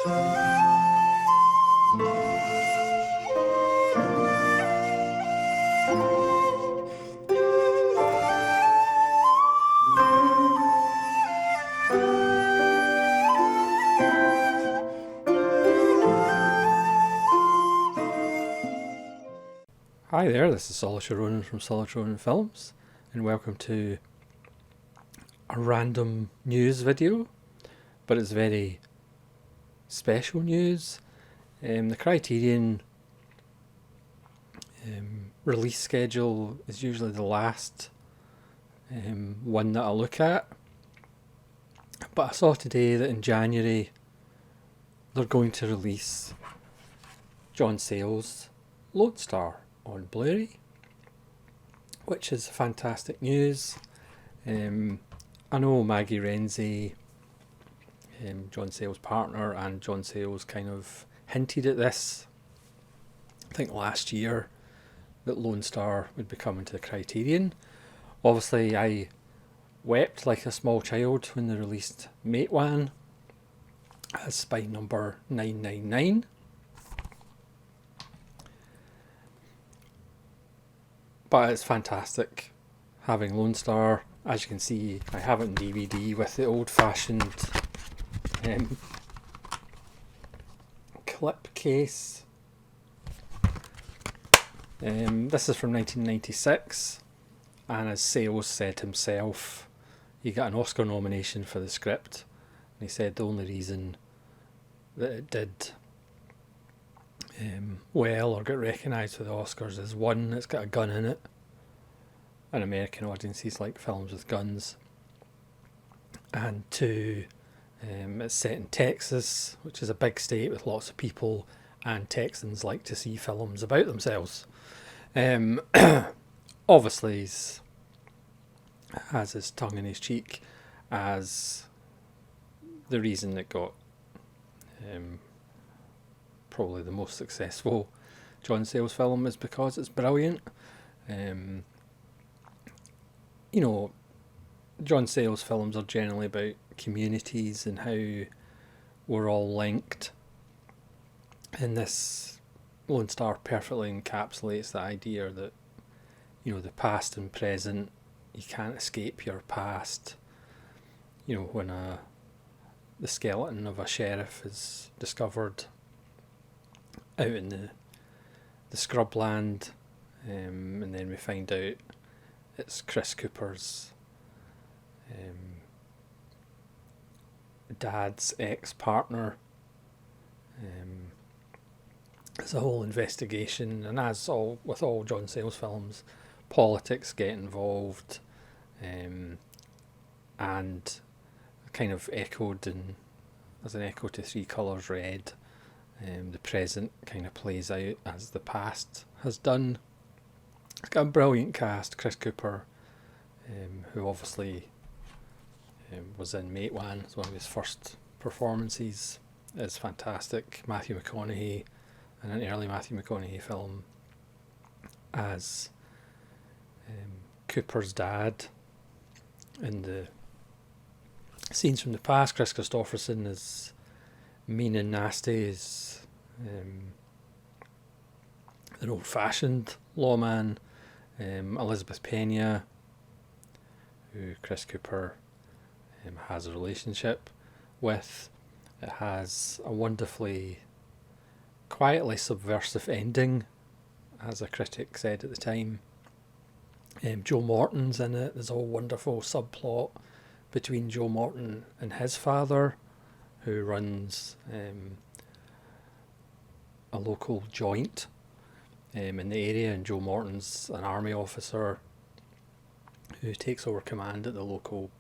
Hi there, this is Saoirse Ronan from Saoirse Ronan Films, and welcome to a random news video, but it's very special news. The Criterion release schedule is usually the last one that I look at, but I saw today that in January they're going to release John Sayles' Lone Star on Blu-ray, which is fantastic news. I know Maggie Renzi, John Sayles' partner, and John Sayles kind of hinted at this, I think last year, that Lone Star would be coming to the Criterion. Obviously I wept like a small child when they released Matewan as spine number 999. But it's fantastic having Lone Star. As you can see, I have it in DVD with the old-fashioned clip case. This is from 1996, and as Sayles said himself, he got an Oscar nomination for the script, and he said the only reason that it did well or get recognised for the Oscars is one, it's got a gun in it, and American audiences like films with guns, and two, it's set in Texas, which is a big state with lots of people, and Texans like to see films about themselves. Obviously he has his tongue in his cheek as the reason it got probably the most successful John Sayles film is because it's brilliant. You know, John Sayles films are generally about communities and how we're all linked, and this Lone Star perfectly encapsulates the idea that, you know, the past and present, you can't escape your past. You know, when the skeleton of a sheriff is discovered out in the scrubland, and then we find out it's Chris Cooper's dad's ex-partner. It's a whole investigation, and as with all John Sayles films, politics get involved, and kind of echoed as an echo to Three Colours Red. The present kind of plays out as the past has done. It's got a brilliant cast. Chris Cooper, who obviously was in Matewan, it's one of his first performances, is fantastic. Matthew McConaughey, in an early Matthew McConaughey film, as Cooper's dad. In the scenes from the past, Chris Christopherson is mean and nasty, is an old-fashioned lawman. Elizabeth Pena, who Chris Cooper has a relationship with. It has a wonderfully, quietly subversive ending, as a critic said at the time. Joe Morton's in it. There's a whole wonderful subplot between Joe Morton and his father, who runs a local joint in the area, and Joe Morton's an army officer who takes over command at the local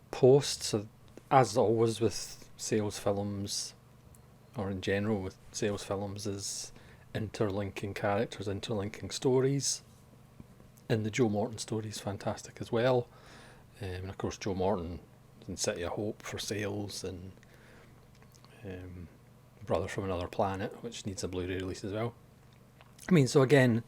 post. So, as always with Sayles films, or in general with Sayles films, is interlinking characters, interlinking stories, and the Joe Morton story is fantastic as well. And of course Joe Morton in City of Hope for Sayles, and Brother from Another Planet, which needs a Blu-ray release as well. I mean, so again,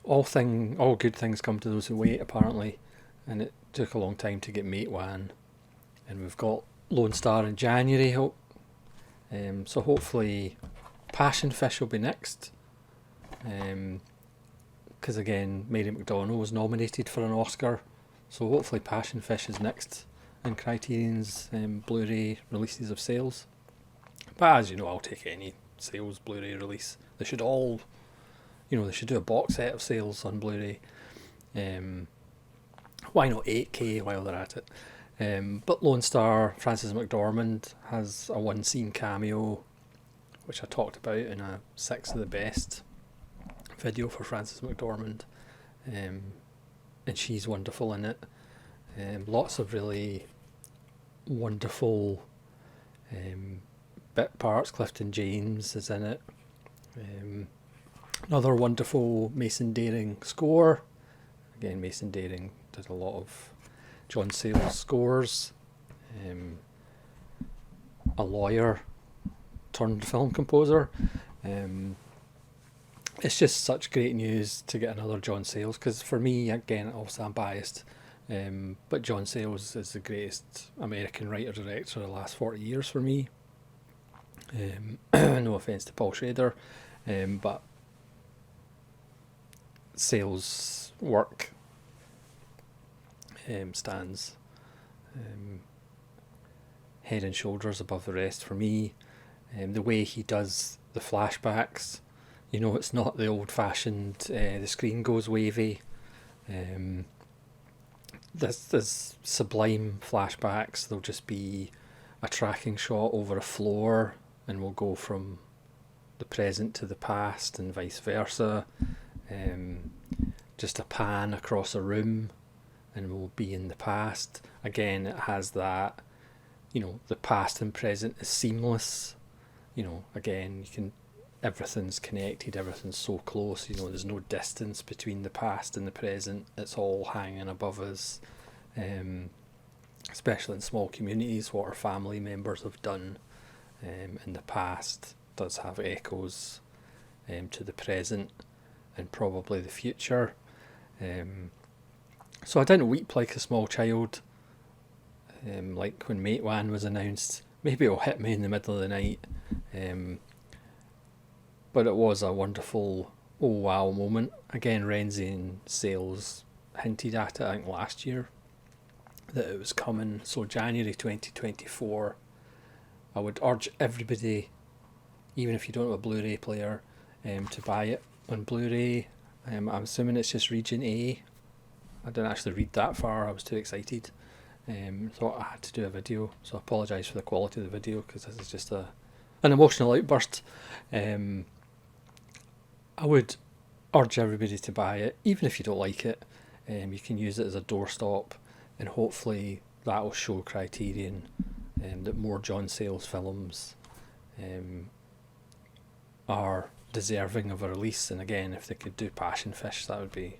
all good things come to those who wait, apparently, and it took a long time to get Matewan, and we've got Lone Star in January. So hopefully Passion Fish will be next. Because again, Mary McDonnell was nominated for an Oscar, so hopefully Passion Fish is next in Criterion's Blu-ray releases of Sayles. But as you know, I'll take any Sayles Blu-ray release. They should all, they should do a box set of Sayles on Blu-ray. Why not 8K while they're at it? But Lone Star, Frances McDormand has a one-scene cameo, which I talked about in a 6 of the best video for Frances McDormand, and she's wonderful in it. Lots of really wonderful bit parts. Clifton James is in it. Another wonderful Mason Daring score. Again, Mason Daring did a lot of John Sayles scores. A lawyer turned film composer. It's just such great news to get another John Sayles, because for me, again, obviously I'm biased, but John Sayles is the greatest American writer-director of the last 40 years for me. No offence to Paul Schrader, but Sayles' work stands head and shoulders above the rest for me. The way he does the flashbacks, it's not the old-fashioned, the screen goes wavy. There's sublime flashbacks. There'll just be a tracking shot over a floor, and we'll go from the present to the past and vice versa. Just a pan across a room, and we'll be in the past. Again, it has that, the past and present is seamless. Again, everything's connected, everything's so close, there's no distance between the past and the present, it's all hanging above us, especially in small communities. What our family members have done in the past does have echoes to the present and probably the future. So I didn't weep like a small child, like when Mate One was announced. Maybe it'll hit me in the middle of the night. But it was a wonderful, oh wow moment. Again, Renzi and Sayles hinted at it, I think last year, that it was coming. So January 2024, I would urge everybody, even if you don't have a Blu-ray player, to buy it on Blu-ray. I'm assuming it's just Region A. I didn't actually read that far, I was too excited. Thought I had to do a video, so I apologise for the quality of the video, because this is just an emotional outburst. I would urge everybody to buy it, even if you don't like it. You can use it as a doorstop, and hopefully that will show Criterion that more John Sayles films are deserving of a release. And again, if they could do Passion Fish, that would be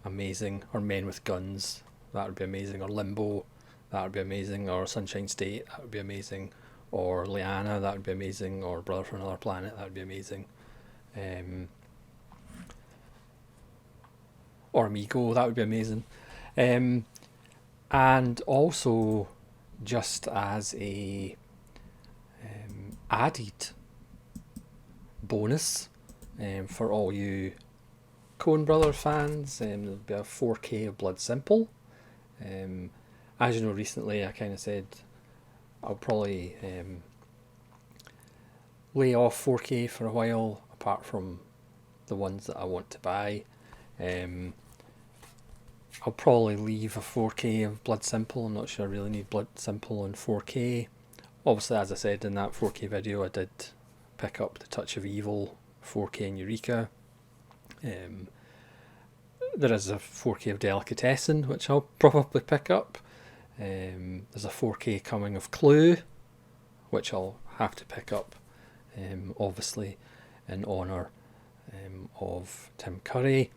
amazing, or Men with Guns, that would be amazing, or Limbo, that would be amazing, or Sunshine State, that would be amazing, or Liana, that would be amazing, or Brother from Another Planet, that would be amazing. Or Amigo, that would be amazing. And also, just as a added bonus for all you Coen Brothers fans, there'll be a 4K of Blood Simple. As you know, recently I kind of said I'll probably lay off 4K for a while, apart from the ones that I want to buy. I'll probably leave a 4K of Blood Simple. I'm not sure I really need Blood Simple on 4K. Obviously, as I said in that 4K video, I did pick up The Touch of Evil 4K in Eureka. There is a 4K of Delicatessen, which I'll probably pick up. There's a 4K coming of Clue, which I'll have to pick up, obviously in honour of Tim Curry.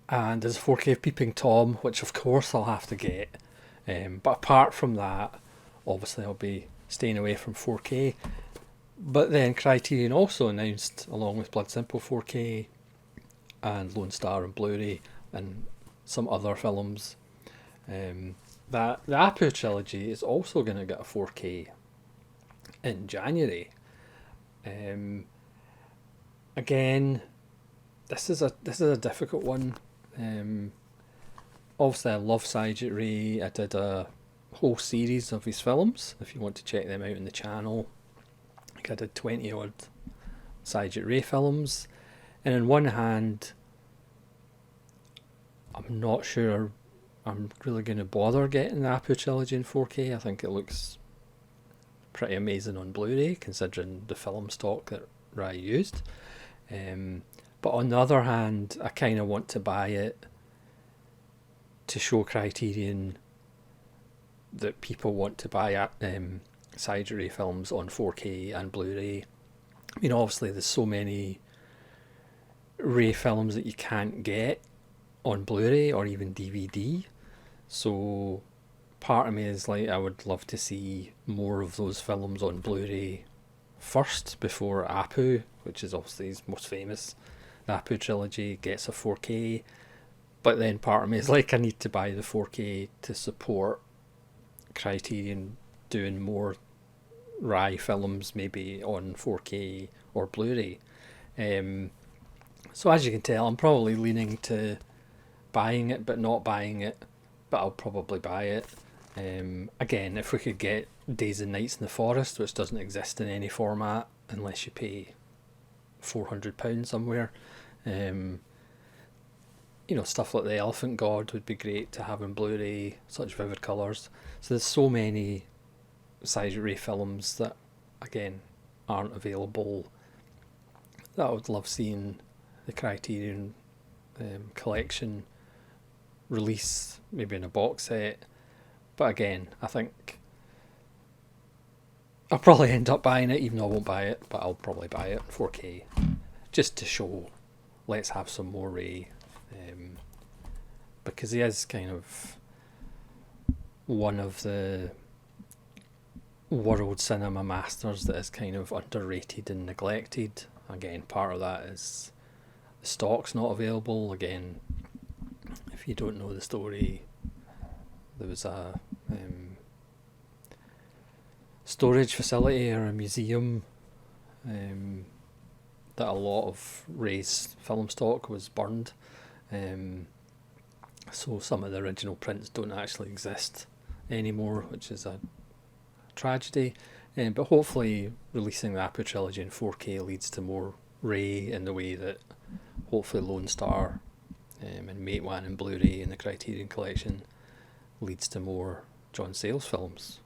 And there's a 4K of Peeping Tom, which of course I'll have to get. But apart from that, obviously I'll be staying away from 4K. But then Criterion also announced, along with Blood Simple 4K and Lone Star and Blu-ray and some other films, that the Apu trilogy is also going to get a 4K in January. Again, this is a difficult one. Obviously, I love Saijit Ray. I did a whole series of his films. If you want to check them out on the channel, I did 20 odd Saijit Ray films. And on one hand, I'm not sure I'm really going to bother getting the Apu trilogy in 4K. I think it looks pretty amazing on Blu-ray, considering the film stock that Rai used. But on the other hand, I kind of want to buy it to show Criterion that people want to buy Saijit Ray films on 4K and Blu-ray. I mean, obviously there's so many Ray films that you can't get on Blu-ray or even DVD. So part of me is like, I would love to see more of those films on Blu-ray first before Apu, which is obviously his most famous. The Apu trilogy gets a 4K. But then part of me is like, I need to buy the 4K to support Criterion doing more Rai films maybe on 4K or Blu-ray. So as you can tell, I'm probably leaning to buying it but not buying it, but I'll probably buy it. Again, if we could get Days and Nights in the Forest, which doesn't exist in any format unless you pay £400 somewhere, stuff like The Elephant God would be great to have in Blu-ray, such vivid colours. So there's so many Saijit Ray films that, again, aren't available that I would love seeing the Criterion collection release, maybe in a box set. But again, I think I'll probably end up buying it, even though I won't buy it, but I'll probably buy it in 4K, just to show, let's have some more Ray. Because he is kind of one of the world cinema masters that is kind of underrated and neglected. Again, part of that is the stock's not available. Again, if you don't know the story, there was a storage facility or a museum that a lot of Ray's film stock was burned. So some of the original prints don't actually exist anymore, which is a tragedy. But hopefully releasing the Apu trilogy in 4K leads to more Ray in the way that hopefully Lone Star and Mate One and Blu-ray in the Criterion collection leads to more John Sayles films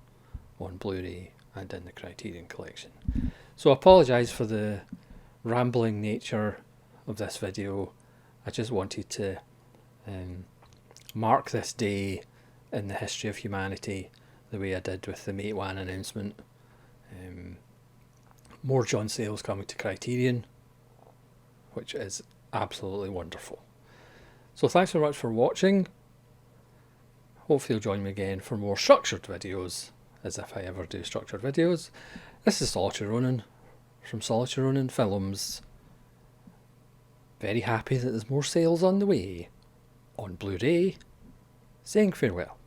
on Blu-ray and in the Criterion collection. So I apologise for the rambling nature of this video. I just wanted to mark this day in the history of humanity the way I did with the Mate One announcement. More John Sayles coming to Criterion, which is absolutely wonderful. So thanks very much for watching. Hopefully you'll join me again for more structured videos, as if I ever do structured videos. This is Solitary Ronin from Solitary Ronin Films. Very happy that there's more sales on the way on Blu-ray. Saying farewell.